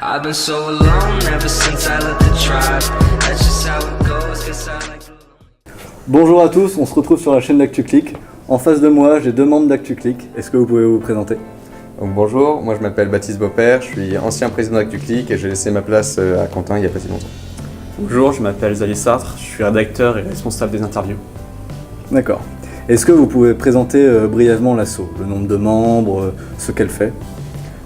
I've been so alone ever since I left the tribe. That's just how it goes, guess I like to... Bonjour à tous, on se retrouve sur la chaîne d'ActuClick. En face de moi, j'ai deux membres d'ActuClick. Est-ce que vous pouvez vous présenter? Donc bonjour, moi je m'appelle Baptiste Beaupère, je suis ancien président d'ActuClick et j'ai laissé ma place à Quentin il n'y a pas si longtemps. Bonjour, je m'appelle Xavier Sartre, je suis rédacteur et responsable des interviews. D'accord. Est-ce que vous pouvez présenter brièvement l'asso, le nombre de membres, ce qu'elle fait?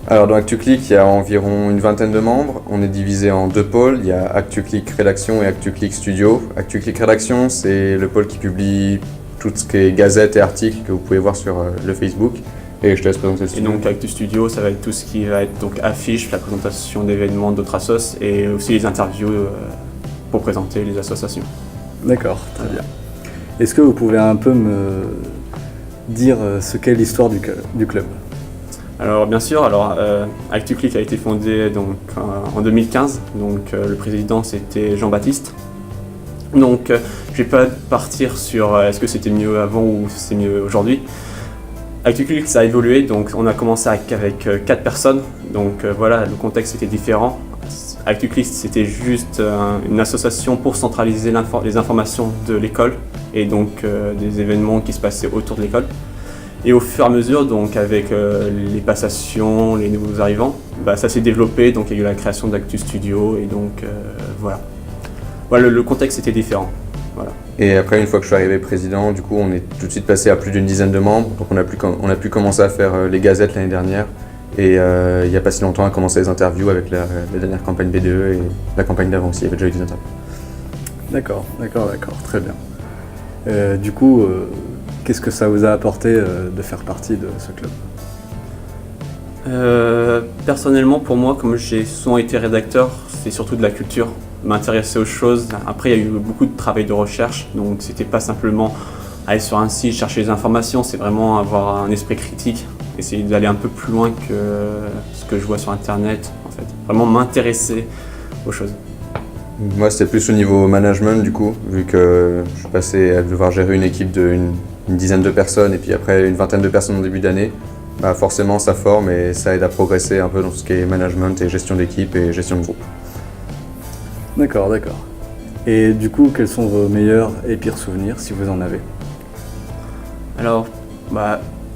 Alors dans ActuClick, il y a environ une vingtaine de membres. On est divisé en deux pôles. Il y a ActuClick Rédaction et ActuClick Studio. ActuClick Rédaction, c'est le pôle qui publie tout ce qui est gazettes et articles que vous pouvez voir sur le Facebook. Et je te laisse présenter le Et studio. donc Actu Studio, ça va être tout ce qui va être donc affiches, la présentation d'événements d'autres assos et aussi les interviews pour présenter les associations. D'accord, très bien. Est-ce que vous pouvez un peu me dire ce qu'est l'histoire du club? Alors bien sûr, ActuClick a été fondé donc, en 2015, donc le président c'était Jean-Baptiste. Donc je vais pas partir sur est-ce que c'était mieux avant ou c'est mieux aujourd'hui. ActuClick ça a évolué, donc on a commencé avec 4 personnes, donc voilà, le contexte était différent. ActuClick c'était juste une association pour centraliser les informations de l'école et donc des événements qui se passaient autour de l'école. Et au fur et à mesure, donc avec les passations, les nouveaux arrivants, ça s'est développé, donc il y a eu la création d'Actu Studio et donc voilà. Voilà, le contexte était différent. Voilà. Et après, une fois que je suis arrivé président, du coup, on est tout de suite passé à plus d'une dizaine de membres. Donc on a pu commencer à faire les gazettes l'année dernière. Et il n'y a pas si longtemps, on a commencé les interviews avec la dernière campagne BDE et la campagne d'avant aussi, il y avait déjà eu des interviews. D'accord, très bien. Du coup, qu'est-ce que ça vous a apporté de faire partie de ce club? Personnellement, pour moi, comme j'ai souvent été rédacteur, c'est surtout de la culture, m'intéresser aux choses. Après, il y a eu beaucoup de travail de recherche, donc c'était pas simplement aller sur un site, chercher des informations, c'est vraiment avoir un esprit critique, essayer d'aller un peu plus loin que ce que je vois sur Internet, en fait. Vraiment m'intéresser aux choses. Moi, c'était plus au niveau management, du coup, vu que je suis passé à devoir gérer une équipe d'une dizaine de personnes et puis après une vingtaine de personnes en début d'année. Forcément, ça forme et ça aide à progresser un peu dans ce qui est management et gestion d'équipe et gestion de groupe. D'accord. Et du coup, quels sont vos meilleurs et pires souvenirs, si vous en avez? Alors,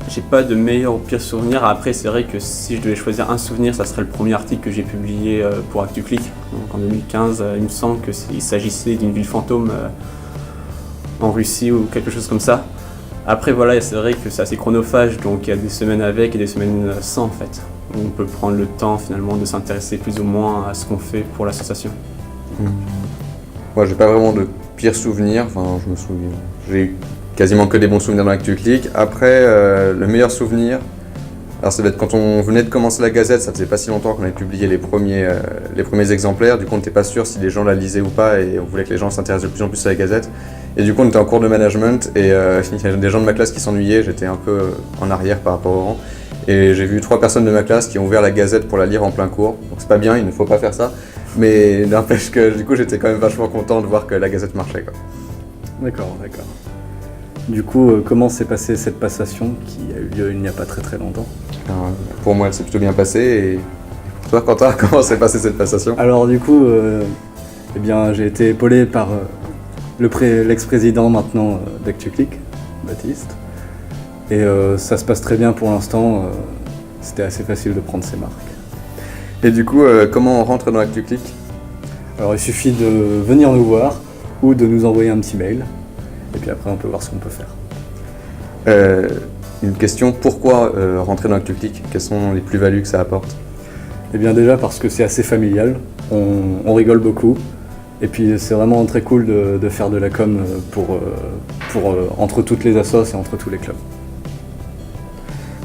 j'ai pas de meilleurs ou pires souvenirs. Après, c'est vrai que si je devais choisir un souvenir, ça serait le premier article que j'ai publié pour ActuClick. Donc en 2015, il me semble qu'il s'agissait d'une ville fantôme en Russie ou quelque chose comme ça. Après, voilà, c'est vrai que c'est assez chronophage, donc il y a des semaines avec et des semaines sans en fait. On peut prendre le temps finalement de s'intéresser plus ou moins à ce qu'on fait pour l'association. Moi, j'ai pas vraiment de pires souvenirs. Enfin, je me souviens. J'ai eu quasiment que des bons souvenirs dans ActuClick. Après, le meilleur souvenir, alors ça va être quand on venait de commencer la gazette, ça faisait pas si longtemps qu'on avait publié les premiers exemplaires. Du coup, on n'était pas sûr si les gens la lisaient ou pas et on voulait que les gens s'intéressent de plus en plus à la gazette. Et du coup, on était en cours de management et il y a des gens de ma classe qui s'ennuyaient. J'étais un peu en arrière par rapport au rang. Et j'ai vu 3 personnes de ma classe qui ont ouvert la gazette pour la lire en plein cours. Donc c'est pas bien, il ne faut pas faire ça. Mais n'empêche que du coup, j'étais quand même vachement content de voir que la gazette marchait, quoi. D'accord. Du coup, comment s'est passée cette passation qui a eu lieu il n'y a pas très longtemps? Alors, pour moi, elle s'est plutôt bien passée. Et pour toi, Quentin, comment s'est passée cette passation? Alors du coup, j'ai été épaulé par l'ex-président maintenant d'ActuClick, Baptiste. Et ça se passe très bien pour l'instant, c'était assez facile de prendre ses marques. Et du coup, comment on rentre dans ActuClick? Alors il suffit de venir nous voir ou de nous envoyer un petit mail, et puis après on peut voir ce qu'on peut faire. Une question, pourquoi rentrer dans ActuClick? Quelles sont les plus-values que ça apporte? Eh bien déjà parce que c'est assez familial, on rigole beaucoup, et puis c'est vraiment très cool de faire de la com entre toutes les assos et entre tous les clubs.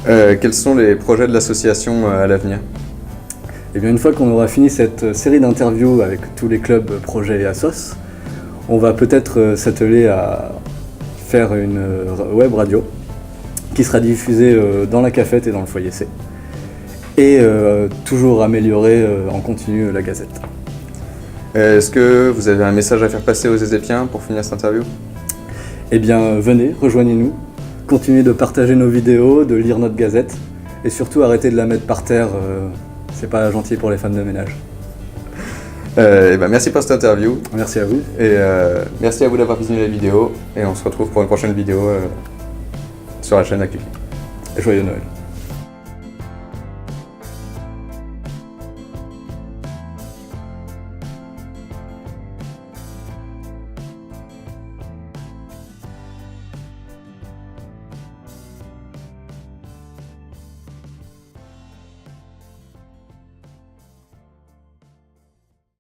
Quels sont les projets de l'association à l'avenir? Eh bien, une fois qu'on aura fini cette série d'interviews avec tous les clubs, projets et assos, on va peut-être s'atteler à faire une web radio qui sera diffusée dans la cafette et dans le foyer C. Et toujours améliorer en continu la gazette. Est-ce que vous avez un message à faire passer aux Ézépiens pour finir cette interview? Eh bien, venez, rejoignez-nous, continuez de partager nos vidéos, de lire notre gazette, et surtout arrêtez de la mettre par terre C'est pas gentil pour les femmes de ménage. Et ben, merci pour cette interview. Merci à vous. Et merci à vous d'avoir visionné la vidéo. Et on se retrouve pour une prochaine vidéo sur la chaîne ActuClick. Et joyeux Noël.